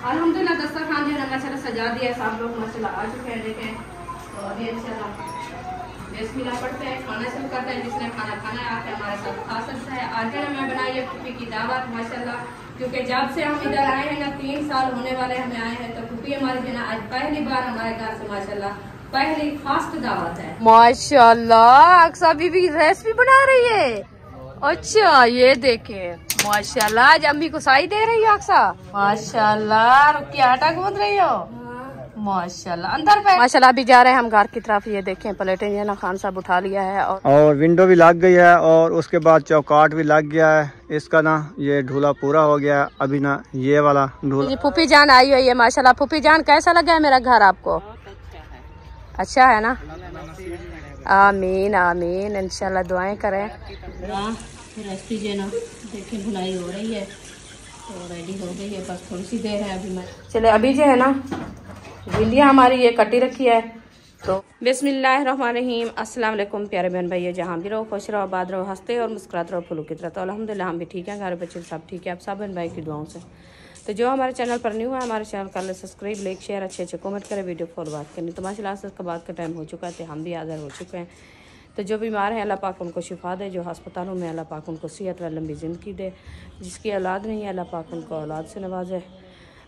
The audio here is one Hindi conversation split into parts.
अल्हम्दुलिल्लाह दस्तरखान जो है माशाल्लाह सजा दिया है, सब लोग माशाल्लाह आ चुके हैं। देखें तो अभी इंशाल्लाह बिस्मिल्लाह पढ़ते हैं, खाना शुरू करते हैं। जिसने खाना खाना है आके हमारे साथ खा सकता है। आज जो मैं बनाई है फूफी की दावत माशाल्लाह, क्योंकि जब से हम इधर आए हैं ना 3 साल होने वाले हमें आए हैं, तो फूफी हमारी जो है आज पहली बार हमारे घर से माशाल्लाह पहली फास्ट दावत है। माशाल्लाह अक्सा बीबी रेसिपी बना रही है। अच्छा ये देखे माशाल्लाह, आज अम्मी को साई दे रही हो अक्सा। माशाल्लाह रुकी आटा गूंद रही हो। माशाल्लाह अंदर पे माशाल्लाह। अभी जा रहे हैं हम घर की तरफ। ये देखें प्लेटें ये ना खान साहब उठा लिया है और विंडो भी लग गई है और उसके बाद चौकाट भी लग गया है। इसका ना ये ढूला पूरा हो गया है। अभी ना ये वाला ढूला। फूफी जान आई हुई है माशाल्लाह। फूफी जान कैसा लगा है मेरा घर आपको? अच्छा है ना? आमीन आमीन, इंशाल्लाह दुआएं करें। रेसिपी जो है ना देखिए भुनाई हो रही है तो रेडी हो गई है, बस थोड़ी सी देर है अभी मैं। चले अभी जो है ना भिंडियाँ हमारी ये कटी रखी है। तो बिस्मिल्लाहिर्रहमानिर्रहीम, अस्सलाम वालेकुम प्यारे बहन भाई, जहाँ भी रहो खुश रहो आबाद रहो, हंसते और मुस्कुराते रहो फूलों की तरह। तो अल्हम्दुलिल्लाह हम भी ठीक है, घर बच्चे सब ठीक है, आप सब बहन भाई की दुआओं से। तो जो हमारे चैनल पर न्यू है हमारे चैनल कर ले सब्सक्राइब, लाइक शेयर, अच्छे अच्छे कमेंट करें, वीडियो फॉर बात करनी। तो माशाल्लाह से का बात का टाइम हो चुका है, तो हम भी हाज़िर हो चुके हैं। तो जो बीमार हैं अल्लाह पाक उनको शिफा दे, जो अस्पतालों में अल्लाह पाक उनको सेहत व लंबी ज़िंदगी दे, जिसकी औलाद नहीं है अल्लाह पाक उनको औलाद से नवाजे,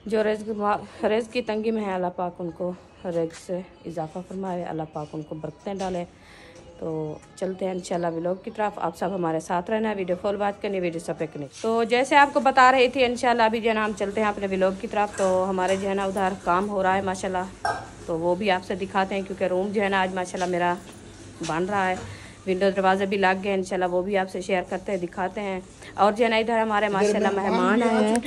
जो रिज़्क़ की तंगी में है अल्लाह पाक उनको रिज़्क़ से इजाफ़ा फरमाए, अल्लाह पाक उनको बरकतें डाले। तो चलते हैं इंशाल्लाह व्लॉग की तरफ। आप सब हमारे साथ रहना है, वीडियो फॉल बात करनी, वीडियो सब नहीं। तो जैसे आपको बता रही थी इंशाल्लाह अभी जो है ना हम चलते हैं अपने व्लॉग की तरफ। तो हमारे जो है ना उधर काम हो रहा है माशाल्लाह, तो वो भी आपसे दिखाते हैं, क्योंकि रूम जो है ना आज माशाल्लाह मेरा बन रहा है। विंडो दरवाजे भी लग गए इंशाल्लाह, वो भी आपसे शेयर करते हैं, दिखाते हैं। और जो है ना इधर हमारे माशाल्लाह मेहमान आए हैं।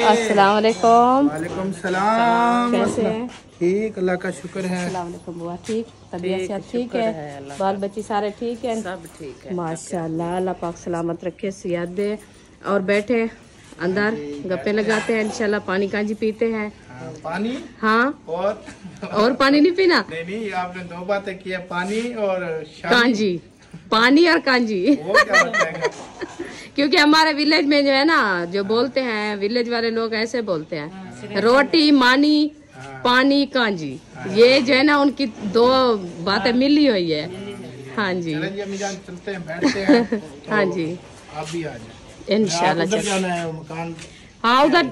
अस्सलाम वालेकुम। वालेकुम सलाम। कैसे हैं? ठीक, अल्लाह का शुक्र है। अस्सलाम वालेकुम बुआ, ठीक, तबीयत ठीक है, बाल बच्चे सारे ठीक है? सब ठीक है माशाल्लाह, अल्लाह पाक सलामत रखे, सेहत दे। और बैठे अंदर गप्पे लगाते हैं इंशाल्लाह, पानी कांजी पीते हैं। पानी हाँ और पानी नहीं पीना? नहीं, आपने 2 बातें की है, पानी और कांजी। पानी और कांजी वो क्या बताएगा? क्योंकि हमारे विलेज में जो है ना जो बोलते हैं, विलेज वाले लोग ऐसे बोलते हैं, रोटी मानी पानी कांजी, ये जो है ना उनकी 2 बातें मिली हुई है। हाँ जी चलते हैं, बैठते हैं। हाँ जी आप भी आ जाए इंशाल्लाह। जाना है मकान। हाँ उधर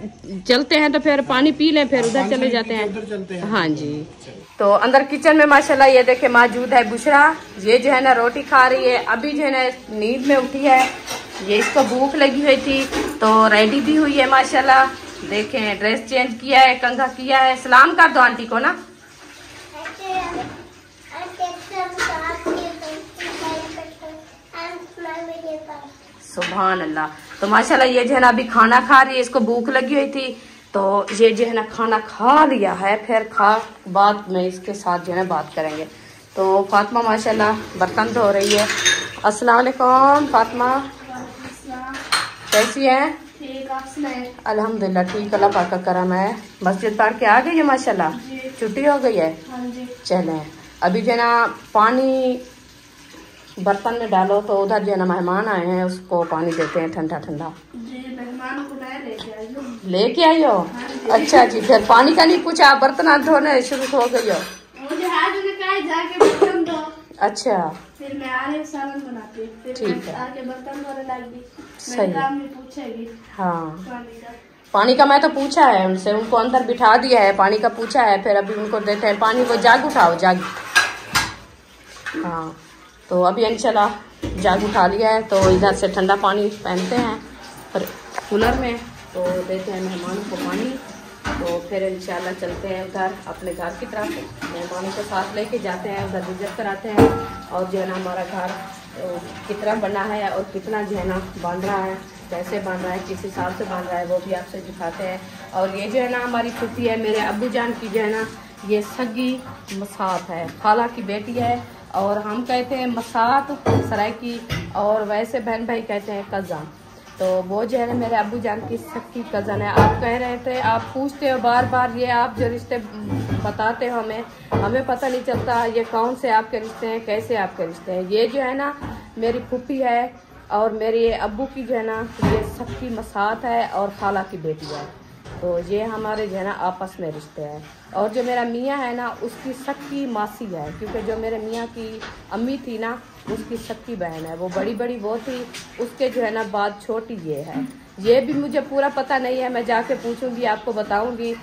चलते हैं, तो फिर पानी पी लें, फिर उधर चले जाते हैं। उधर चलते हैं। हाँ जी। तो अंदर किचन में माशाल्लाह ये देखे मौजूद है बुशरा, ये जो है ना रोटी खा रही है। अभी जो है ना नींद में उठी है, ये इसको भूख लगी हुई थी तो रेडी भी हुई है माशाल्लाह। देखें ड्रेस चेंज किया है, कंघा किया है। सलाम कर दो आंटी को ना। सुभान अल्लाह। तो माशाल्लाह ये जो है ना अभी खाना खा रही है, इसको भूख लगी हुई थी तो ये जो है ना खाना खा लिया है। फिर खा बाद में इसके साथ जो है ना बात करेंगे। तो फातिमा माशाल्लाह बर्तन धो रही है। अस्सलाम वालेकुम फातिमा, कैसी है? अल्हम्दुलिल्लाह ठीक, अल्लाह पाक का करम है। मस्जिद पढ़ के आ गई है माशाल्लाह, छुट्टी हो गई है। चलें अभी जो है ना पानी बर्तन में डालो, तो उधर जो है ना मेहमान आए हैं उसको पानी देते हैं ठंडा ठंडा। लेके आई हो? अच्छा जी, फिर पानी का नहीं पूछा, आप बर्तन धोने शुरू हो गई हो? जाके बर्तन दो। अच्छा फिर मैं आ रही सालन बनाती हूँ, फिर ठीक है, आके बर्तन धोने लगी। सही काम भी पूछेगी। हाँ पानी का मैं तो पूछा है उनसे, उनको अंदर बिठा दिया है, पानी का पूछा है। फिर अभी उनको देते हैं पानी, वो जाग उठाओ जाग। हाँ तो अभी इंशाल्लाह जाग उठा लिया है, तो इधर से ठंडा पानी पहनते हैं पर कूलर में, तो देते हैं मेहमानों को पानी। तो फिर इंशाल्लाह चलते हैं उधर अपने घर की तरफ, मेहमानों को साथ लेके जाते हैं, उधर विजिट कराते हैं। और जो है ना हमारा घर कितना बना है और कितना जो है ना बन रहा है, कैसे बन रहा है, किस हिसाब से बन रहा है, वो भी आपसे दिखाते हैं। और ये जो है ना हमारी फूफी है, मेरे अब्बू जान की जो है ना ये सगी मसात है, खाला की बेटी है। और हम कहते हैं मसात सराय और वैसे बहन भाई कहते हैं कज़न। तो वो जो है ना मेरे अब्बू जान की सख्ती कज़न है। आप कह रहे थे, आप पूछते हो बार बार, ये आप जो रिश्ते बताते हो हमें पता नहीं चलता ये कौन से आपके रिश्ते हैं, कैसे आपके रिश्ते हैं। ये जो है ना मेरी फूफी है और मेरे अब्बू की जो है ना ये सख्ती मसात है और खाला की बेटी है। तो ये हमारे जो है ना आपस में रिश्ते हैं। और जो मेरा मियाँ है ना उसकी सक्की मासी है, क्योंकि जो मेरे मियाँ की अम्मी थी ना उसकी सक्की बहन है, वो बड़ी वो थी, उसके जो है ना बाद छोटी ये है। ये भी मुझे पूरा पता नहीं है, मैं जाके पूछूंगी आपको बताऊंगी।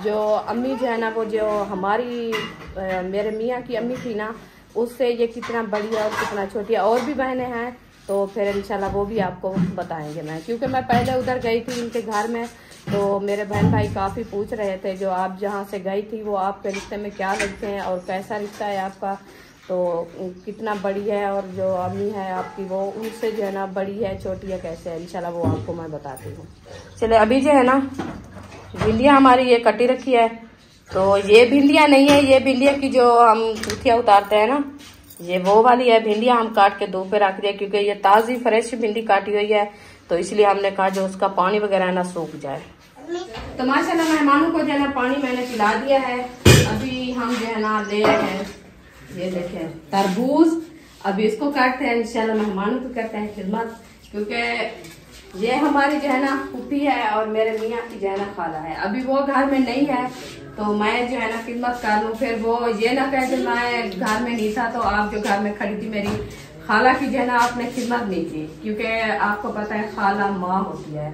जो अम्मी जो है ना वो जो हमारी मेरे मियाँ की अम्मी थी ना उससे ये कितना बड़ी है और कितना छोटी है। और भी बहनें हैं तो फिर इंशाल्लाह वो भी आपको बताएंगे मैं, क्योंकि मैं पहले उधर गई थी इनके घर में, तो मेरे बहन भाई काफ़ी पूछ रहे थे जो आप जहाँ से गई थी वो आपके रिश्ते में क्या लगते हैं और कैसा रिश्ता है आपका, तो कितना बड़ी है, और जो अम्मी है आपकी वो उनसे जो है ना बड़ी है छोटी है कैसे है, इंशाल्लाह वो आपको मैं बताती हूँ। चले अभी जो है ना भिंडियाँ हमारी ये कटी रखी है, तो ये भिंडियाँ नहीं है, ये भिंडियाँ की जो हम गुठिया उतारते हैं ना ये वो वाली है भिंडियाँ, हम काट के धूप पे रख दिया क्योंकि ये ताज़ी फ्रेश भिंडी काटी हुई है, तो इसलिए हमने कहा जो उसका पानी वगैरह ना सूख जाए। तो माशाल्लाह मेहमानों को जो है ना पानी मैंने पिला दिया है। अभी हम जो है ना ले रहे हैं, ये देखें तरबूज, अभी इसको काटते हैं, इंशाल्लाह मेहमानों को करते हैं खिदमत, क्योंकि ये हमारी जो है ना फूफी है और मेरे मियाँ की जो है ना खाला है। अभी वो घर में नहीं है तो मैं जो है ना खिदमत कर लूँ, फिर वो ये ना कहे कि मैं घर में नहीं था तो आप जो घर में खड़ी थी मेरी खाला की जो है ना आपने खिदमत नहीं की, क्योंकि आपको पता है खाला माँ होती है,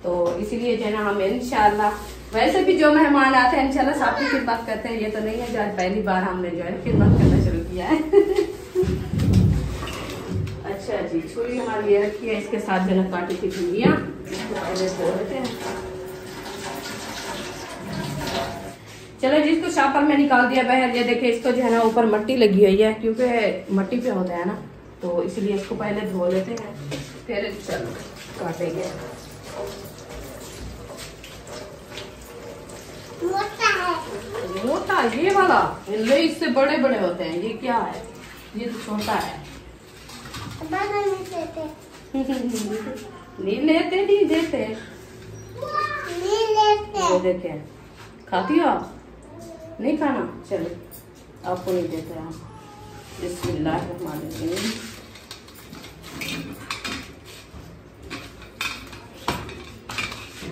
तो इसीलिए जो है ना हम इंशाल्लाह वैसे भी जो मेहमान आते हैं इंशाल्लाह सबकी खिदमत करते हैं। ये तो नहीं है जो आज पहली बार हमने जो है खिदमत करना शुरू किया है। अच्छा जी, छुरी हमारी ये रखी है, इसके साथ जो है काटी की भिंडियाँ चलो जी, इसको शापर में निकाल दिया बाहर। ये देखिए इसको जो है ना ऊपर मट्टी लगी हुई है, क्योंकि मट्टी पे होता है ना, तो इसलिए इसको पहले धो लेते हैं फिर चलो काटेंगे। मोटा ये वाला, ले इससे बड़े बड़े होते हैं, ये क्या है, ये तो छोटा है। नहीं लेते देखे खाती हो आप, नहीं खाना, चलो आपको नहीं देते हम। बिस्मिल्लाहिर्रहमानिर्रहीम।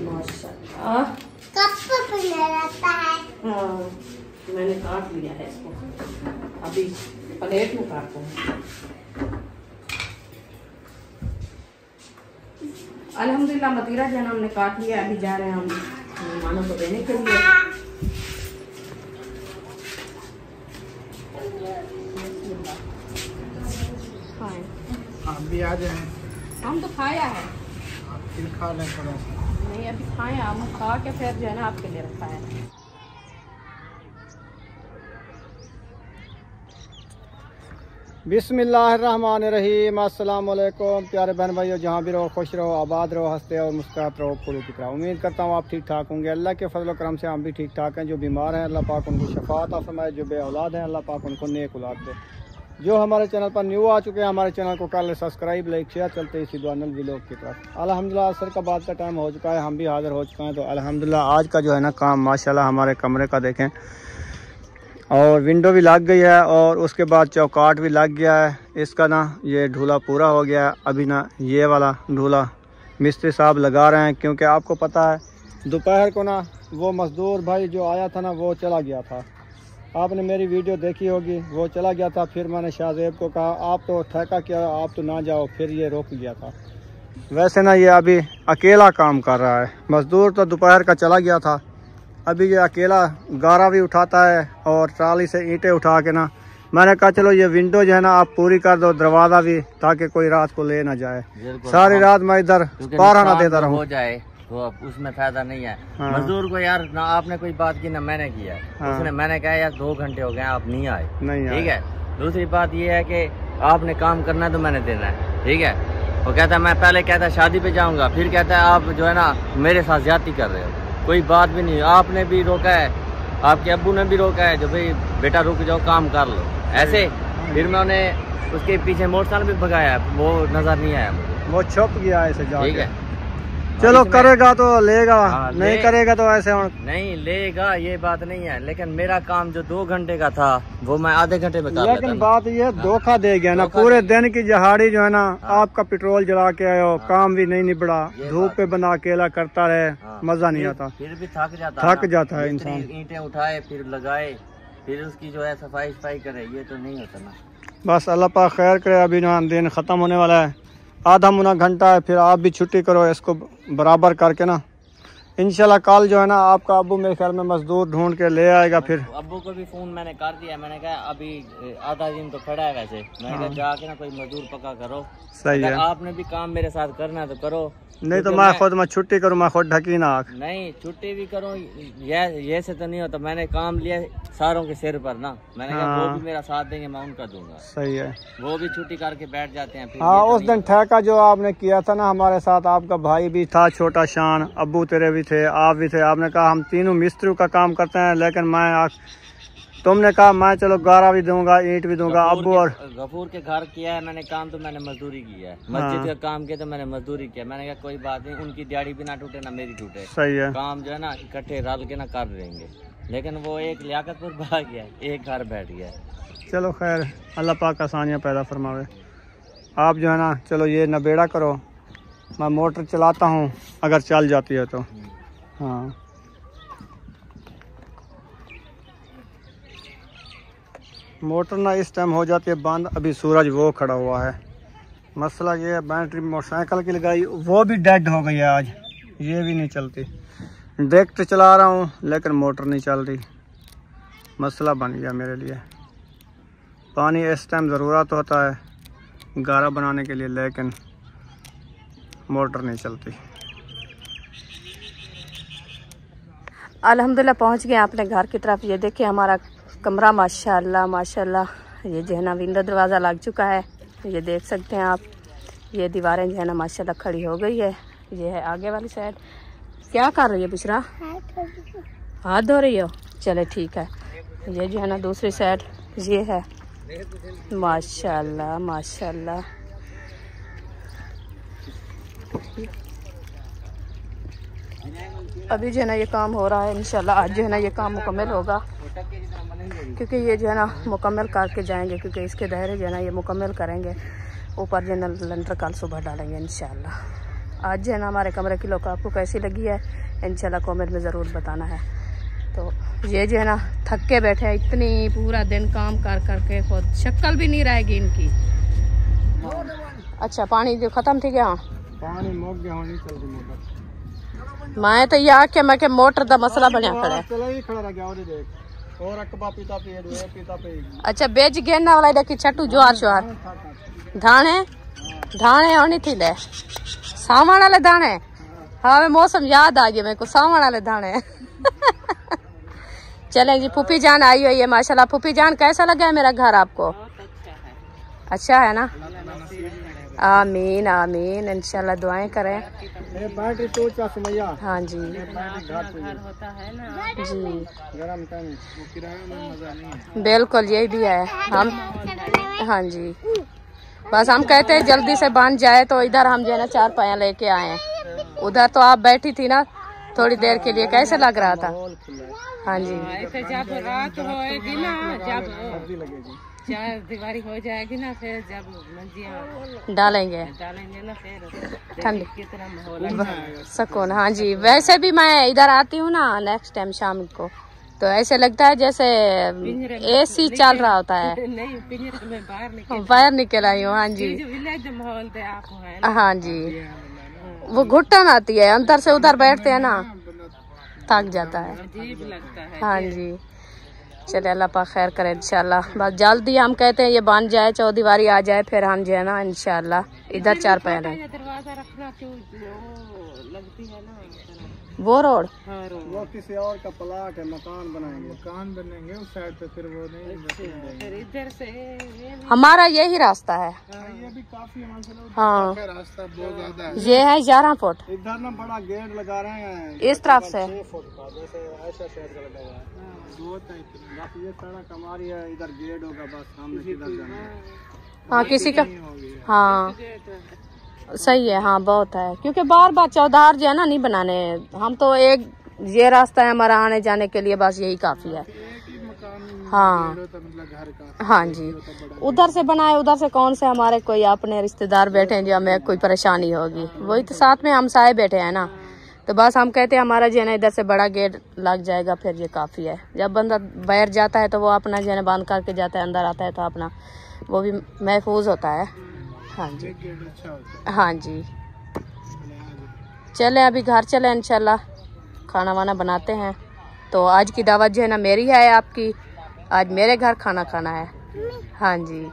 माशाल्लाह हाँ, मैंने काट लिया है इसको, अभी प्लेट में काटते हैं। अल्हम्दुलिल्लाह मतीरा जो है ना हमने काट लिया, अभी जा रहे हैं हम मेहमानों को देने के लिए। आप भी आ जाए, हम तो खाया है, आप फिर खा लें थोड़ा सा। नहीं अभी खाए, हम खा के फिर जो है ना आपके लिए रखा है। बिस्मिल्लाहिर्रहमानिर्रहीम। अस्सलाम वालेकुम प्यारे बहन भाइयों, जहाँ भी रहो खुश रहो, आबाद रहो, हंसते और मुस्कुराते रहो, फूलों की तरह। उम्मीद करता हूँ आप ठीक ठाक होंगे। अल्लाह के फजल करम से हम भी ठीक ठाक हैं। जो बीमार हैं अल्लाह पाक उनको शफात अता फरमाए, जो बे औलाद हैं अल्लाह पाक उनको नेक औलाद दे। जो हमारे चैनल पर न्यू आ चुके हैं हमारे चैनल को कर ले सब्सक्राइब, लाइक शेयर। चलते इसी दुआनल व्लॉग की तरफ। अल्हम्दुलिल्लाह असर का बाद का टाइम हो चुका है, हम भी हाजिर हो चुके हैं। तो अल्हम्दुलिल्लाह आज का जो है ना काम माशाल्लाह हमारे कमरे का देखें, और विंडो भी लग गई है और उसके बाद चौकाट भी लग गया है। इसका ना ये ढूला पूरा हो गया है। अभी ना ये वाला ढूला मिस्त्री साहब लगा रहे हैं, क्योंकि आपको पता है दोपहर को ना वो मज़दूर भाई जो आया था ना वो चला गया था। आपने मेरी वीडियो देखी होगी, वो चला गया था। फिर मैंने शाहजेब को कहा आप तो ठेका किया, आप तो ना जाओ, फिर ये रोक गया था। वैसे ना ये अभी अकेला काम कर रहा है, मज़दूर तो दोपहर का चला गया था। अभी ये अकेला गारा भी उठाता है और ट्राली से ईंटें उठा के ना, मैंने कहा चलो ये विंडो जो है ना आप पूरी कर दो, दरवाज़ा भी, ताकि कोई रात को ले ना जाए। सारी रात मैं इधर पहरा ना देता रहूं, हो जाए तो अब उसमें फायदा नहीं है। हाँ। मजदूर को यार ना आपने कोई बात की ना मैंने किया। हाँ। उसने मैंने कहा यार 2 घंटे हो गए आप नहीं आए, ठीक है। दूसरी बात ये है कि आपने काम करना है तो मैंने देना है, ठीक है। वो कहता है मैं पहले कहता शादी पे जाऊंगा, फिर कहता है आप जो है ना मेरे साथ ज्यादती कर रहे हो, कोई बात भी नहीं। आपने भी रोका है, आपके अब्बू ने भी रोका है जो भाई बेटा रुक जाओ काम कर लो, ऐसे। फिर मैंने उसके पीछे मोटरसाइकिल भी भगाया, वो नजर नहीं आया मुझे, वो छुप गया ऐसे जाके। ठीक है, चलो करेगा तो लेगा, नहीं करेगा तो ऐसे नहीं लेगा, ये बात नहीं है। लेकिन मेरा काम जो 2 घंटे का था वो मैं आधे घंटे में कर लेता। लेकिन बात ये धोखा दे गया ना, पूरे दिन की दिहाड़ी जो है ना, आपका पेट्रोल जला के आए हो, काम भी नहीं निबड़ा, धूप पे बना अकेला करता रहे, मजा नहीं आता, फिर भी थक जाता है इंसान। ईंटें उठाए फिर लगाए, फिर उसकी जो है सफाई करे, ये तो नहीं होता ना। बस अल्लाह पाक खैर करे। अभी जो दिन ख़त्म होने वाला है, आधा मुना घंटा है, फिर आप भी छुट्टी करो इसको बराबर करके ना। इंशाल्लाह कल जो है ना आपका अब्बू मेरे ख्याल में मजदूर ढूंढ के ले आएगा। फिर अब्बू को भी फोन मैंने कर दिया, मैंने कहा अभी आधा दिन तो खड़ा है वैसे, मैंने कहा जाके ना कोई मजदूर पक्का करो। सही है, आपने भी काम मेरे साथ करना है तो करो, नहीं तो मैं छुट्टी करूँ, मैं खुद ढकी ना आँख। नहीं छुट्टी भी करो, ये से तो नहीं होता। मैंने काम लिया सारों के सिर पर ना, मैंने कहा वो भी मेरा साथ देंगे, मैं उनका दूंगा। सही है, वो भी छुट्टी करके बैठ जाते हैं। हाँ, उस दिन ठेका जो आपने किया था ना हमारे साथ, आपका भाई भी था छोटा शान, अब्बू तेरे भी थे, आप भी थे। आपने कहा हम तीनों मिस्त्री का काम करते हैं, लेकिन तुमने कहा मैं चलो गारा भी दूंगा, ईंट भी दूंगा। अब्बू और गफूर के घर किया है मैंने काम, तो मैंने मजदूरी किया है। मस्जिद का काम किया तो मैंने मजदूरी किया। मैंने कहा कोई बात नहीं, उनकी दिहाड़ी भी ना टूटे ना मेरी टूटे। सही है, काम जो है ना इकट्ठे रल के ना कर देंगे। लेकिन वो एक लियाकतपुर भाग गया, एक घर बैठ गया। चलो खैर, अल्लाह पाक आसानियाँ पैदा फरमावे। आप जो है ना चलो ये नबेड़ा करो, मैं मोटर चलाता हूँ अगर चल जाती है तो। हाँ, मोटर ना इस टाइम हो जाती है बंद। अभी सूरज वो खड़ा हुआ है। मसला ये है, बैटरी मोटरसाइकिल की लगाई वो भी डेड हो गई है आज, ये भी नहीं चलती। डायरेक्ट चला रहा हूँ लेकिन मोटर नहीं चल रही। मसला बन गया मेरे लिए। पानी इस टाइम ज़रूरत होता है गारा बनाने के लिए, लेकिन मोटर नहीं चलती। अल्हम्दुलिल्लाह पहुंच गए अपने घर की तरफ। ये देखिए हमारा कमरा माशाल्लाह माशाल्लाह, ये जो है ना विंडो दरवाज़ा लग चुका है, ये देख सकते हैं आप। ये दीवारें जो है ना माशाल्लाह खड़ी हो गई है। ये है आगे वाली साइड। क्या कर रही है बुशरा? हाथ धो रही हो? चले ठीक है। ये जो है ना दूसरी साइड ये है। माशाल्लाह माशाल्लाह। अभी जो है ना ये काम हो रहा है, इंशाल्लाह आज जो है ना ये काम मुकम्मल होगा, क्योंकि ये जो है ना मुकम्मल करके जाएंगे, क्योंकि इसके दायरे जो है ना ये मुकम्मल करेंगे। ऊपर जो है ना लंटर कल सुबह डालेंगे इंशाल्लाह। आज जो है ना हमारे कमरे की लोग आपको कैसी लगी है इंशाल्लाह कमेंट में ज़रूर बताना है। तो ये जो है ना थक के बैठे हैं, इतनी पूरा दिन काम कर करके खुद शक्ल भी नहीं रहेगी इनकी। अच्छा पानी जो ख़त्म थी क्या? पानी मुक गया, नहीं चल रही मोटर। मैं तो ये आके मैं के मोटर का मसला बनया खड़ा है। और अच्छा बेच गेना वाला की छटू ज्वार श्वार धाने धाने होनी थी ले सावन वाले दाने। हाँ मौसम याद आ गया मेरे को, सावन वाले दाने। चलें जी, फूफी जान आई हुई है माशाल्लाह। फूफी जान कैसा लगा है मेरा घर आपको? अच्छा है ना? आमीन आमीन, इंशाल्लाह दुआएं करें। हाँ जी जी बिल्कुल, यही भी है हम। हाँ जी, बस हम कहते हैं जल्दी से बन जाए। तो इधर हम जो है ना 4 पाया लेके आए हैं। उधर तो आप बैठी थी ना थोड़ी देर के लिए, कैसे लग रहा था? हाँ जी, जब रात होएगी ना, जब 4 दीवारी हो जाएगी ना, फिर जब मंजियाँ डालेंगे ना, फिर ठंड की तरह माहौल सुकून। हाँ जी, वैसे भी मैं इधर आती हूँ ना नेक्स्ट टाइम शाम को, तो ऐसे लगता है जैसे AC चल रहा होता है। नहीं, पिंजरे में बाहर निकल आई हूँ। हाँ जी, माहौल दे आप है। हाँ जी, वो घुटन आती है अंदर से, उधर बैठते हैं ना थक जाता है। अजीब लगता है। हाँ जी, चले अल्लाह पाक खैर करे इंशाल्लाह। बस जल्दी हम कहते हैं ये बन जाए, चौदीवारी आ जाए, फिर हम जो है ना इंशाल्लाह इधर 4 पाया लें। दरवाजा रखना क्यों लगती है ना वो रोड, वो किसी और का प्लाट है, मकान बनेंगे उस साइड पे, फिर वो नहीं। फिर इधर से हमारा यही रास्ता है। ये भी काफी हाँ, रास्ता बहुत ज्यादा है। ये है 11 फुट। इधर ना बड़ा गेट लगा रहे हैं इस तरफ से 6 फुट का, जैसे ऐसा शेड का लगा हुआ है। बस ये सड़क हमारी है, इधर गेट होगा, बस हमने किधर जाना है। हाँ किसी का, हाँ सही है। हाँ बहुत है, क्योंकि बार बार चौधार जो है ना नहीं बनाने, हम तो एक ये रास्ता है हमारा आने जाने के लिए, बस यही काफी है। हाँ हाँ जी, उधर से बनाए, उधर से कौन से हमारे कोई अपने रिश्तेदार बैठे हैं जो हमें कोई परेशानी होगी, वही तो साथ में हम साए बैठे हैं ना, तो बस हम कहते हैं हमारा जो है ना इधर से बड़ा गेट लग जाएगा, फिर ये काफ़ी है। जब बंदा बाहर जाता है तो वो अपना जो है ना बंद करके जाता है, अंदर आता है तो अपना वो भी महफूज होता है। हाँ जी हाँ जी, चले अभी घर चले इंशाल्लाह, खाना वाना बनाते हैं। तो आज की दावत जो है ना मेरी है, आपकी आज मेरे घर खाना खाना है। हाँ जी,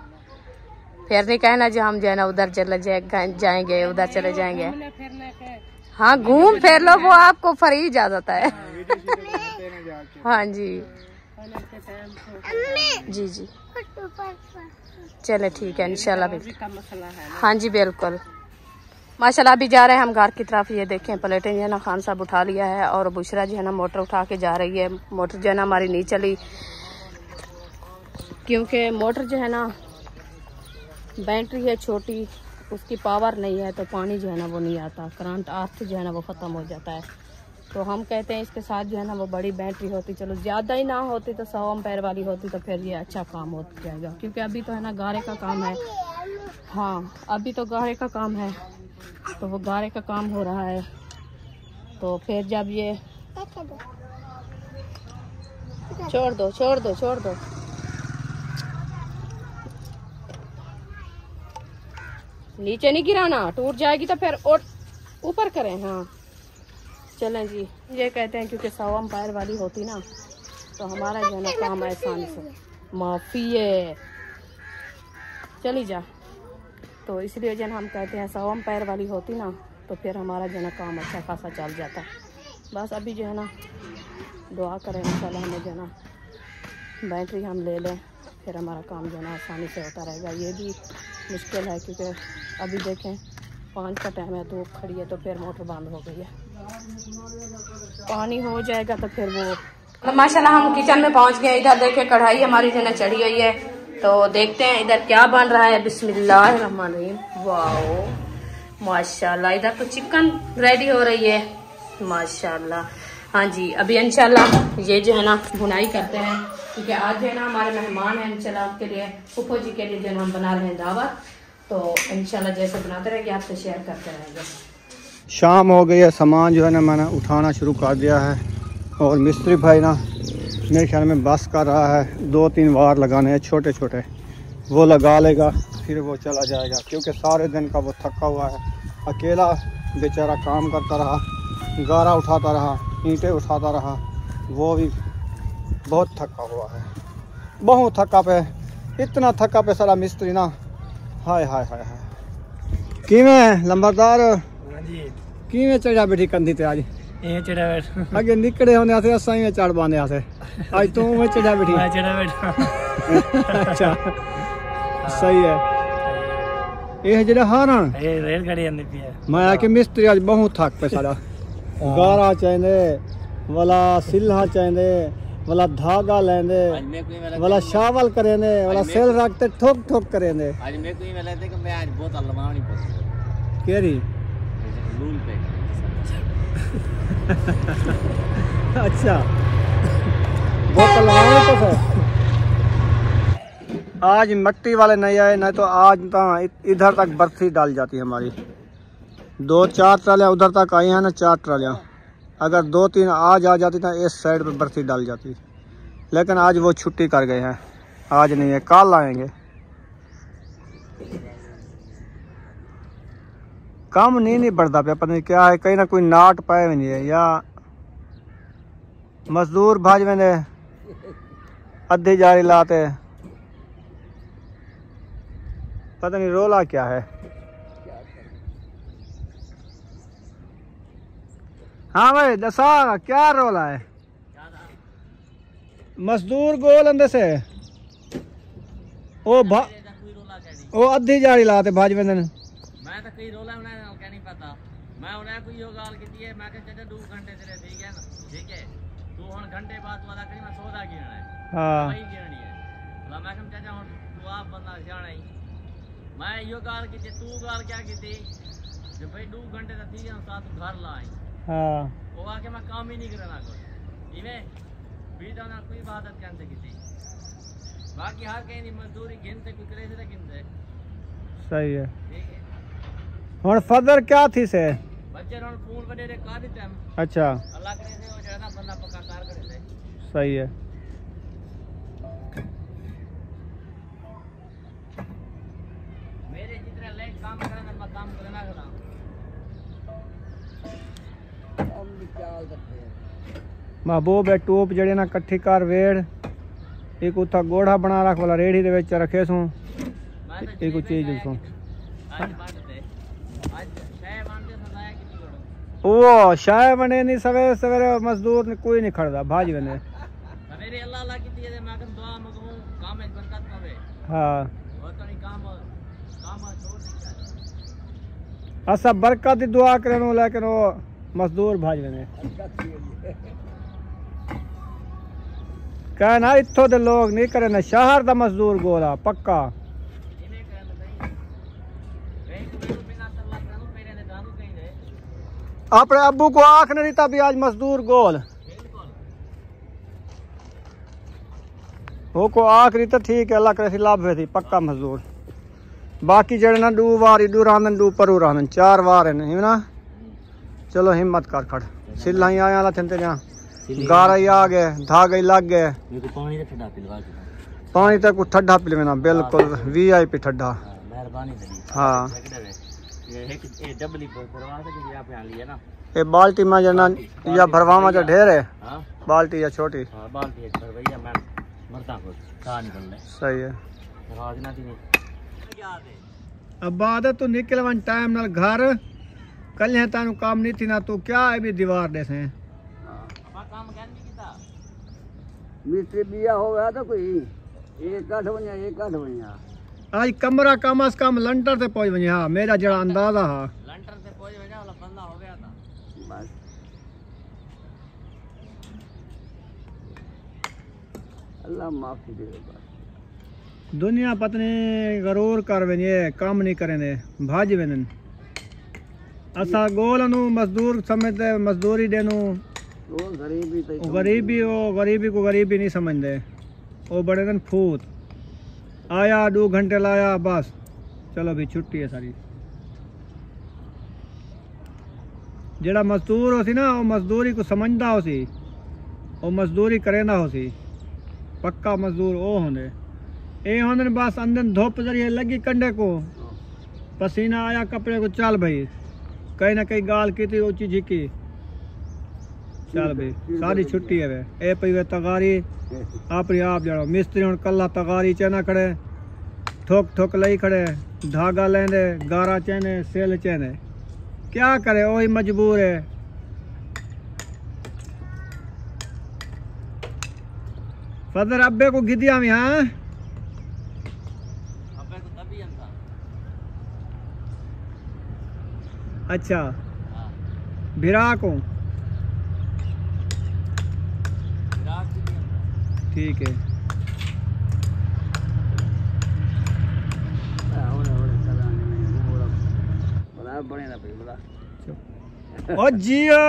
फिर नहीं कहना जो हम जो है ना उधर चले जाएंगे उधर चले जाएंगे। हाँ घूम फिर लो, वो आपको फ्री इजाजत है। हाँ जी जी जी, चले ठीक है इंशाल्लाह। हाँ जी बिल्कुल, माशाल्लाह। अभी जा रहे हैं हम घर की तरफ। ये देखें प्लेटें जो है ना खान साहब उठा लिया है, और बुशरा जो है ना मोटर उठा के जा रही है। मोटर जो है ना हमारी नहीं चली, क्योंकि मोटर जो है ना बैटरी है छोटी, उसकी पावर नहीं है, तो पानी जो है ना वो नहीं आता, करंट अर्थ जो है ना वो ख़त्म हो जाता है। तो हम कहते हैं इसके साथ जो है ना वो बड़ी बैटरी होती, चलो ज़्यादा ही ना होती तो 100 एम्पीयर वाली होती तो फिर ये अच्छा काम हो जाएगा, क्योंकि अभी तो है ना गारे का काम है। हाँ अभी तो गारे का काम है, तो वो गारे का काम हो रहा है, तो फिर जब ये छोड़ दो छोड़ दो छोड़ दो, नीचे नहीं गिराना, टूट जाएगी तो फिर और ऊपर करें। हाँ चलें जी, ये कहते हैं क्योंकि 100 एम्पायर वाली होती ना तो हमारा जो है ना काम आसानी से माफी है चली जा, तो इसलिए जो है हम कहते हैं 100 एम्पायर वाली होती ना तो फिर हमारा जो है ना काम अच्छा खासा चल जाता। बस अभी जो है ना दुआ करें इंशाल्लाह हमें जो है ना बैटरी हम ले लें, फिर हमारा काम जो है ना आसानी से होता रहेगा। ये भी मुश्किल है क्योंकि अभी देखें 5 का टाइम है, धूप खड़ी है, तो फिर मोटर बंद हो गई है। पानी हो जाएगा तो फिर वो माशाल्लाह हम किचन में पहुंच गए। इधर देखें कढ़ाई हमारी जो है ना चढ़ी हुई है, तो देखते हैं इधर क्या बन रहा है। बिस्मिल्लाहिर्रहमानिर्रहीम, वाओ माशाल्लाह, इधर तो चिकन रेडी हो रही है माशाल्लाह। हाँ जी, अभी इंशाल्लाह ये जो है ना भुनाई करते हैं, क्योंकि आज जो है ना हमारे मेहमान हैं इंशाल्लाह के लिए, फूफो जी के लिए जो है हम बना रहे हैं दावत, तो इंशाल्लाह जैसे बनाते रहेंगे आपसे शेयर करते रहेंगे। शाम हो गई है, सामान जो है ना मैंने उठाना शुरू कर दिया है, और मिस्त्री भाई ना मेरे ख्याल में बस कर रहा है, 2-3 वार लगाने हैं छोटे छोटे, वो लगा लेगा फिर वो चला जाएगा, क्योंकि सारे दिन का वो थका हुआ है। अकेला बेचारा काम करता रहा, गारा उठाता रहा, ईंटें उठाता रहा, वो भी बहुत थका हुआ है, बहुत थका पे, इतना थका पे सारा मिस्त्री ना, हाय हाय हाय हाय। किवें लंबरदार किवें चढ़ा बैठी कंधी ते आज चढ़ा बैठ अगे निकड़े होने आसे असा ही चढ़ बांधे आसे, आज तू में चढ़ा बैठी। मैं चढ़ा बैठा। अच्छा सही है। ये जरा हारण ये रेलगाड़ी आंदी पई है, मैं आके मिस्त्री आज बहुत थक पे सारा, गारा चाहिए वाला, सिल्हा चाहिए वाला, धागा लेंदे वाला, शावल करेंदे वाला, सेल रखते ठोक ठोक करेंदे। आज मेरे को ये लगता है कि मैं आज बहुत अलमानी पड़ी केरी लूल पे। अच्छा बोतल लगाने तो सर आज मिट्टी वाले नहीं आए, नहीं तो आज इधर तक बर्फी डाल जाती है हमारी। 2-4 ट्रालियाँ उधर तक आई हैं ना, 4 ट्रालियाँ, अगर 2-3 आज आ जाती ना इस साइड पे बर्फी डाल जाती, लेकिन आज वो छुट्टी कर गए हैं, आज नहीं है, कल आएंगे। काम नहीं बढ़ता पे, पता नहीं क्या है, कहीं ना कोई नाट पाए भी नहीं है, या मजदूर भाज मैंने अद्धी जारी लाते, पता नहीं रोला क्या है। हाँ भाई दसा क्या रोला है, मजदूर गोल अंदर से वो अद्धी जारी लाते भाज मैंने, मैं तो कई रोला उन्हें क्या नहीं पता, मैं उन्हें कोई यो गाल की है, मैं कहते 2 घंटे तेरे ठीक है ना, ठीक है 2 घंटे बाद वाला करी मैं सौदा गिरना है, हाँ वही गिरनी है, मतलब मैं कम चाचा हूं तू आप बंदा जाना ही, मैं यो गाल की तू गाल क्या की थी जब भाई 2 घंटे तक थी साथ घर लाई हाँ वो आके मैं काम ही नहीं करना कोई इवे बीता ना कोई इबादत करते किसी बाकी हर कहीं दी मजदूरी गिनते कोई करे से गिनते सही है। ठीक है हुण फदर क्या थी से बच्चे रोन फोन वडे रे का देते हम अच्छा अल्लाह करे से वो जड़ा बंदा पक्का कार करे से सही है। मेरे जितने लाइक काम करना मैं काम करना करा हम भी क्या करते हैं महबूब है टूप जड़े ना कट्ठी कर वेड़ एक उथा गोड़ा बना रख वाला रेड़ी दे विच रखे सू एक चीज सू वो शाय बने नहीं सवेरे सवेरे मजदूर ने कोई नहीं खड़दा भाजी बने सवेरे अल्लाह अल्लाह की दिए मैं कन दुआ मंगूं काम में बरकत पावे हाँ वो तो नहीं काम छोड़ नहीं असा बरकत दी दुआ करनो लेकिन वो मजदूर भाजी बने कह ना इत्थों दे लोग नहीं करे ना शहर दा मजदूर गोला पक्का अपने अब्बू को आख नहीं था भी आज मजदूर गोल वो को आख रही तो ठीक है अल्लाह करे लाभ थी पक्का मजदूर बाकी जड़े ना do war इडू Randhan do परू Randhan 4 वार है नहीं ना चलो हिम्मत कर खड़ सिल्ला ही आया ला थनते जा गारा ही आ गए धागे ही लग गए पानी तक ठंडा पिलवेना बिल्कुल VIP ठंडा हाँ ये बाल्टी में जना या भरवामा जो ढेर है बाल्टी या छोटी सही है। अब बाद तू निकल वन टाइम नाल घर कल है तानु काम नहीं थी ना तू क्या है भी दीवार दे से मिस्त्री बिया हो गया तो कोई एक काठ बनिया आज कमरा कम अज कम लंटर से पहुंच वने हाँ मेरा जरा अंदाजा हा लंटर से पहुंच वने वाला बंदा हो गया था बस अल्लाह माफी दे दुनिया पत्नी गरूर कर वने काम नहीं करे भाज वनन असा गोल नु मजदूर समझते मजदूरी देनु वो गरीबी को गरीबी नहीं समझते वो बड़े दिन फूट आया 2 घंटे लाया बस चलो भी छुट्टी है सारी जेड़ा मजदूर हो सी ना वो मजदूरी को समझदा हो सी वो मजदूरी करे ना हो सी पक्का मजदूर वो होंदे ए होंदे बस अंदर धूप जरिए लगी कंडे को पसीना आया कपड़े को चल भाई कहीं ना कहीं गाल की थी ऊंची झिकी चल भाई सारी छुट्टी है वे ए पई वे तगारी अपनी आप जड़ो मिस्त्री हुण कला तगारी चैना खड़े ठोक ठोक लई खड़े धागा लेंदे गारा चैने सेल चैने क्या करे वही मजबूर है। फदर अब्बे को गिदिया में हाँ अब्बे को तभी अंता अच्छा भिरा को ठीक है ओ जियो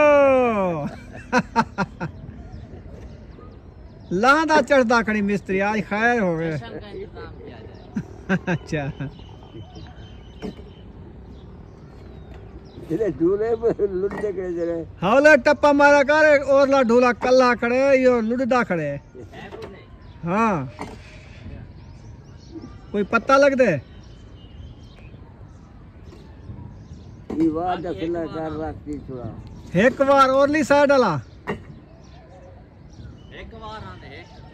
लादा चढ़दा खड़ी मिस्त्री आज खैर हो गए अच्छा हौले टप्पा मारा कर ओरला ढूला कल्ला खड़े यो लुड़दा खड़े हाँ कोई पता लग दे एक बार ओरली साइड वाला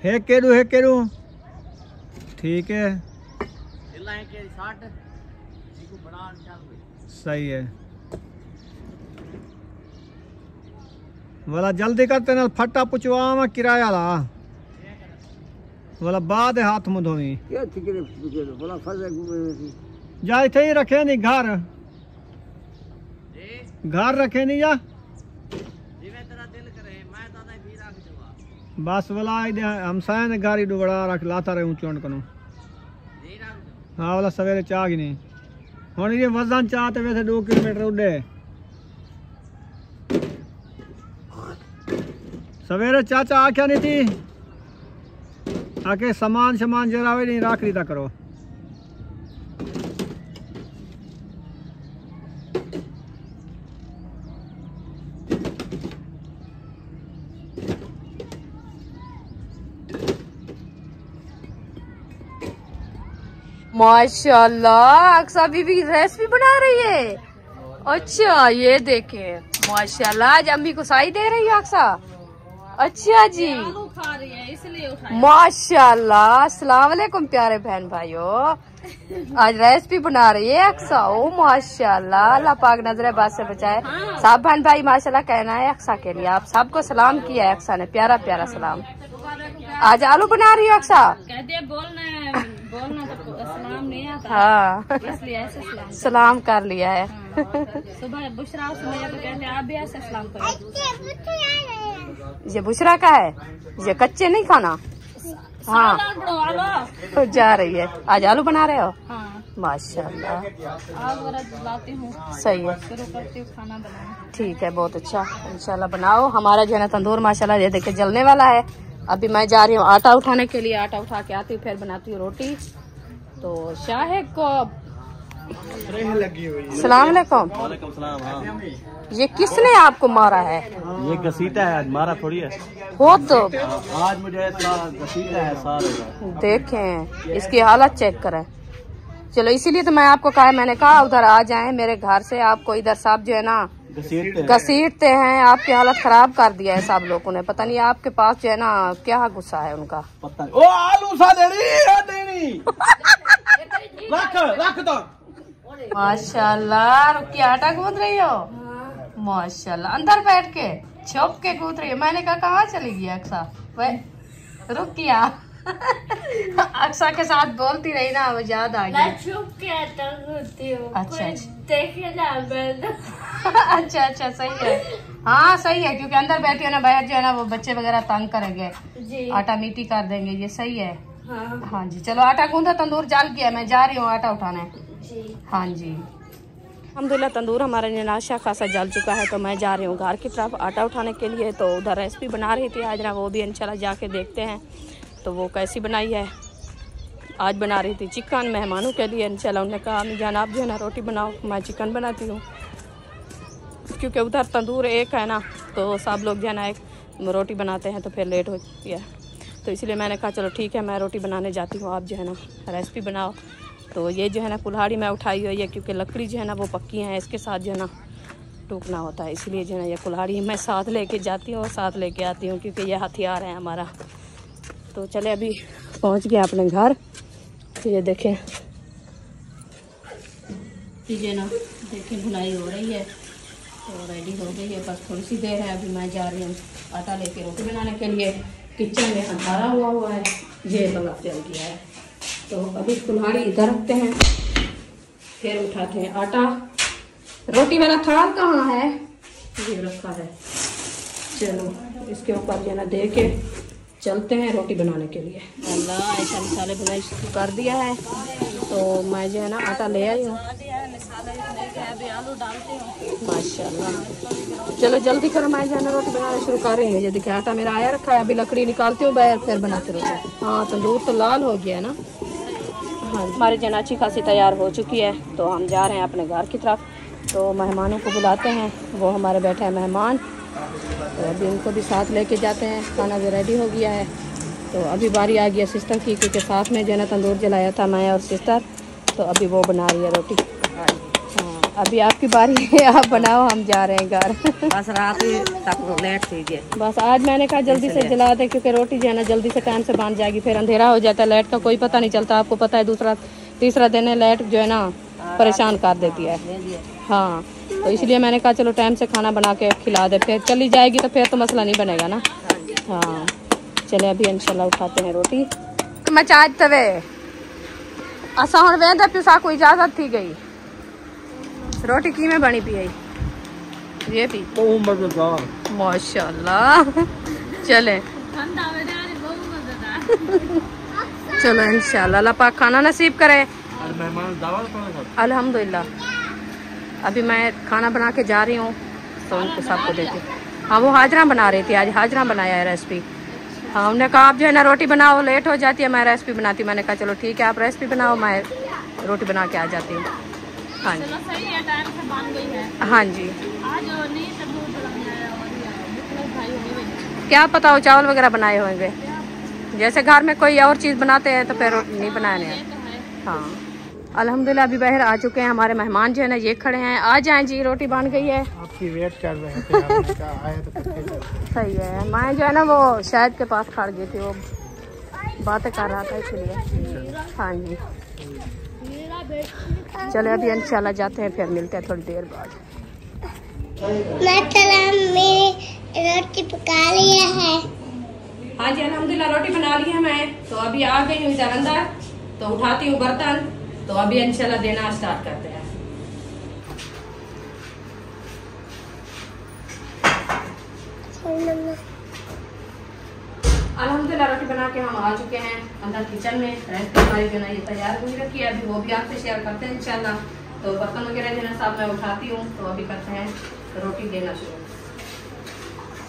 है केड़ू ठीक है सही है वाला जल्दी करते ना फटा पुचवा किराया ला वाला बाद हाथ मुँह धोवी जा इथे ही रखे नहीं घर रखे नहीं जा बस वाला हमसाया ने गाड़ी डुबड़ा रख लाता रहे ऊंचों कनो हाँ वाला सवेरे चाह नहीं हुण ये वजन चाहते वैसे 2 किलोमीटर उड़े सवेरे चाचा आख्या नहीं थी आके सामान जरावे नहीं राख लीता करो। माशाल्लाह अक्सा बीबी रेसिपी बना रही है। अच्छा ये देखे माशाल्लाह आज अम्मी को साई दे रही है अक्सा। अच्छा जी खा रही है इसलिए माशाल्लाह। अस्सलाम वालेकुम प्यारे बहन भाइयों, आज रेसिपी बना रही है अक्सा। ओ माशाल्लाह, अल्लाह पाक नजरे बात से बचाए। सब बहन भाई माशाल्लाह कहना है अक्सा के लिए। आप सबको सलाम किया है अक्सा ने, प्यारा प्यारा सलाम। आज आलू बना रही है अक्सा। कहते बोलना तो सलाम नहीं आता, हाँ इसलिए ऐसे सलाम कर लिया है। सुबह बुशरा सुबह तो कहते आप भी ऐसे सलाम करो। ये बुशरा का है, ये कच्चे नहीं खाना। हाँ जा रही है। आज आलू बना रहे हो? हाँ माशाल्लाह आग लाती हूँ, सही है, शुरू करती हूँ खाना बनाना। ठीक है बहुत अच्छा, इंशाल्लाह बनाओ। हमारा जो है ना तंदूर माशाल्लाह ये देखिए जलने वाला है। अभी मैं जा रही हूँ आटा उठाने के लिए, आटा उठा के आती हूँ फिर बनाती हूँ रोटी। तो शाहे को सलाम वालेकुम। वालेकुम सलाम। हाँ ये किसने आपको मारा है? ये घसीटा है, आज मारा थोड़ी है। हो तो आज मुझे घसीटा है सारे। देखें इसकी हालत चेक करें। चलो इसीलिए तो मैं आपको कहा, मैंने कहा उधर आ जाएं मेरे घर से। आपको इधर साहब जो है ना घसीटते हैं, आपकी हालत खराब कर दिया है सब लोगों ने। पता नहीं आपके पास जो है ना क्या गुस्सा है उनका। पता नहीं। ओ आलू सा देनी रख दो। माशाल्लाह रुक के आटा गूंद रही हो? माशाल्लाह अंदर बैठ के छुप के गूंद रही हो। मैंने कहा कहाँ चली गई अक्सा? वह रुक किया अक्सा के साथ बोलती रही ना, वो याद आ गई। चुप के आटा गूंथती हूँ। अच्छा देखे ना अच्छा अच्छा सही है। हाँ सही है, क्योंकि अंदर बैठी हो ना, बाहर जो है ना वो बच्चे वगैरह तंग करेंगे, आटा मीठी कर देंगे। ये सही है। हाँ जी चलो आटा गूंदा, तंदूर जल गया, मैं जा रही हूँ आटा उठाने। हाँ जी अल्हम्दुलिल्लाह तंदूर हमारा नाशा खासा जल चुका है। तो मैं जा रही हूँ घर की तरफ आटा उठाने के लिए। तो उधर रेसिपी बना रही थी आज ना, वो भी इंशाल्लाह जाके देखते हैं तो वो कैसी बनाई है। आज बना रही थी चिकन मेहमानों के लिए। इंशाल्लाह उन्होंने कहा अम्मी जान आप जो है ना रोटी बनाओ, मैं चिकन बनाती हूँ। क्योंकि उधर तंदूर एक है ना, तो सब लोग जो है ना एक रोटी बनाते हैं तो फिर लेट हो जाती है। तो इसलिए मैंने कहा चलो ठीक है मैं रोटी बनाने जाती हूँ, आप जो है ना रेसिपी बनाओ। तो ये जो है ना कुल्हाड़ी मैं उठाई हुई है, क्योंकि लकड़ी जो है ना वो पक्की है, इसके साथ जो है ना टूकना होता है। इसलिए जो है ना ये कुल्हाड़ी मैं साथ लेके जाती हूँ और साथ लेके आती हूँ, क्योंकि ये हथियार है हमारा। तो चले अभी पहुँच गया अपने घर। तो ये देखें चीज़ें ना देखें भुनाई हो रही है तो रेडी हो गई है, बस थोड़ी सी देर है। अभी मैं जा रही हूँ आटा लेके रोटी बनाने के लिए। किचन में अंधारा हुआ है, ये बल्ब जल गया है। तो अभी कुल्हाड़ी इधर रखते हैं, फिर उठाते हैं आटा। रोटी वाला थाल कहाँ है? ये रखा है। चलो इसके ऊपर जो है ना दे के चलते हैं रोटी बनाने के लिए। अल्लाह ऐसा मसाले बुनाई शुरू कर दिया है। तो मैं जो है ना आटा ले आई हूँ, माशाल्लाह। चलो जल्दी करो, मैं जो है ना रोटी बनाना शुरू कर रही हूँ। ये देखिए आटा मेरा आया रखा है, अभी लकड़ी निकालती हूँ बाहर, फिर बनाते रोटी। हाँ तंदूर तो लाल हो गया ना। हाँ हमारी जना अच्छी खासी तैयार हो चुकी है। तो हम जा रहे हैं अपने घर की तरफ। तो मेहमानों को बुलाते हैं, वो हमारे बैठे हैं मेहमान, तो अभी उनको भी साथ लेके जाते हैं। खाना भी रेडी हो गया है। तो अभी बारी आ गई है सिस्टर की, क्योंकि साथ में जो है ना तंदूर जलाया था मैं और सिस्टर। तो अभी वो बना रही है रोटी। हाँ अभी आपकी बारी है, आप बनाओ, हम जा रहे हैं घर। बस रात तक लेट कीजिए। बस आज मैंने कहा जल्दी से जला दे, क्योंकि रोटी जो है ना जल्दी से टाइम से बन जाएगी, फिर अंधेरा हो जाता है। लाइट का कोई पता नहीं चलता, आपको पता है। दूसरा तीसरा दिन है, लाइट जो है ना परेशान कर देती है। हाँ तो इसलिए मैंने कहा चलो टाइम से खाना बना के खिला दे, फिर चली जाएगी तो फिर तो मसला नहीं बनेगा ना। हाँ चले अभी इंशाल्लाह उठाते हैं रोटी। मैं चाह तवे असा हूँ वेंदा पिसा को इजाजत थी गई। रोटी की में बनी पी आई ये भी माशाल्लाह। चले चलो इंशाल्लाह अल्लाह पाक खाना नसीब करे। मेहमान दावत कौन? अल्हम्दुलिल्लाह। अभी मैं खाना बना के जा रही हूँ तो उनको सबको देती। हाँ वो हाजरा बना रही थी, आज हाजरा बनाया है रेसिपी। हाँ उन्होंने कहा आप जो है ना रोटी बनाओ, लेट हो जाती है, मैं रेसिपी बनाती। मैंने कहा चलो ठीक है आप रेसिपी बनाओ, मैं रोटी बना के आ जाती हूँ। हाँ जी सही है, टाइम से बन गई है। हाँ जी आज नहीं तो दूध क्या पता हो चावल वगैरह बनाए होंगे, जैसे घर में कोई और चीज़ बनाते हैं तो फिर रोटी नहीं बनाने हैं। हाँ अल्हम्दुलिल्लाह अभी बाहर आ चुके हैं हमारे मेहमान जो है ना, ये खड़े हैं। आ जाएं जी, रोटी बन गई है। आपकी वेट कर रहे थे। सही है, मैं जो है ना वो शायद के पास खड़ गई थी, वो बातें कर रहा था इसलिए। हाँ जी चलो अभी इंशाल्लाह जाते हैं, फिर मिलते हैं थोड़ी देर बाद। रोटी पका लिया है। हाँ जी अल्हम्दुलिल्लाह रोटी बना ली है मैं, तो अभी आ गई हूँ इधर अंदर, तो उठाती हूँ बर्तन, तो अभी इंशाल्लाह देना स्टार्ट करते हैं। अल्हम्दुलिल्लाह रोटी बना के हम आ चुके हैं अंदर किचन में। रेसिपी हमारी जो है ये तैयार हुई रखी है, अभी वो भी आपसे शेयर करते हैं इंशाल्लाह। तो बर्तन वगैरह जो है सब मैं उठाती हूँ, तो अभी करते हैं रोटी देना शुरू।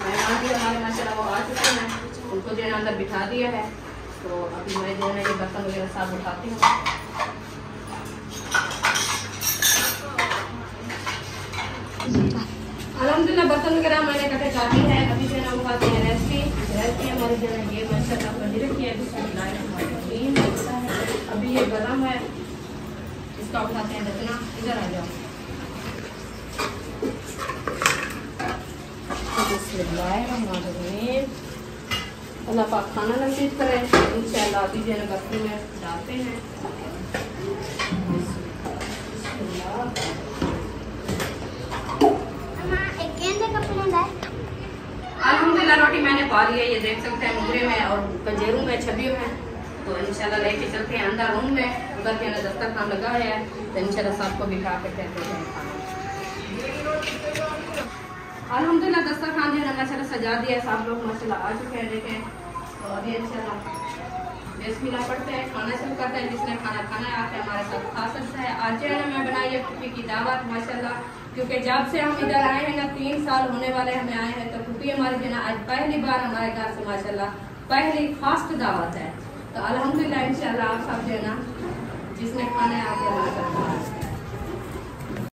मेहमान भी हमारे माशाल्लाह वो आ चुके हैं, उनको जो है अंदर बिठा दिया है, तो अभी मैं जो है ये बर्तन वगैरह सब उठाती हूँ। अल्हम्दुलिल्लाह बर्तन वगैरह मैंने इकट्ठे कर दी है। अभी जो है ना उठाते हैं रेसिपी हमारी जो है ये माशाल्लाह बनी रखी है। अभी ये गरम है, इसका उठाते हैं ढकना। इधर आ जाओ। अल्लाह पाक खाना नसीब करे इंशाल्लाह। अभी जो है बर्तन में डालते हैं। अल्हम्दुलिल्लाह रोटी मैंने पा ली है, ये देख सकते हैं मुगरे में और कंजेरू में छबियों में। तो इंशाल्लाह लेके चलते हैं अंदर रूम में, उधर के ना दस्तरखान लगा है, तो इंशाल्लाह सबको बिठा के कहते हैं खाना। अल्हम्दुलिल्लाह दस्तरखान जो है माशाल्लाह सजा दिया है, सब लोग माशाल्लाह आ चुके हैं। देखें तो अभी इंशाल्लाह बिस्मिल्लाह पढ़ते हैं, खाना शुरू करते हैं। जिसने खाना खाना है आके हमारे साथ खा सकता है। आज जो है ना मैं बनाई है फूफी की दावत माशाल्लाह, क्योंकि जब से हम इधर आए हैं ना 3 साल होने वाले हमें आए हैं, तो फूफी हमारी जो है आज पहली बार हमारे घर से माशाल्लाह पहली खास दावत है। तो अल्हम्दुलिल्लाह इंशाल्लाह आप सब जो है ना जिसने खाना है आके हमारे साथ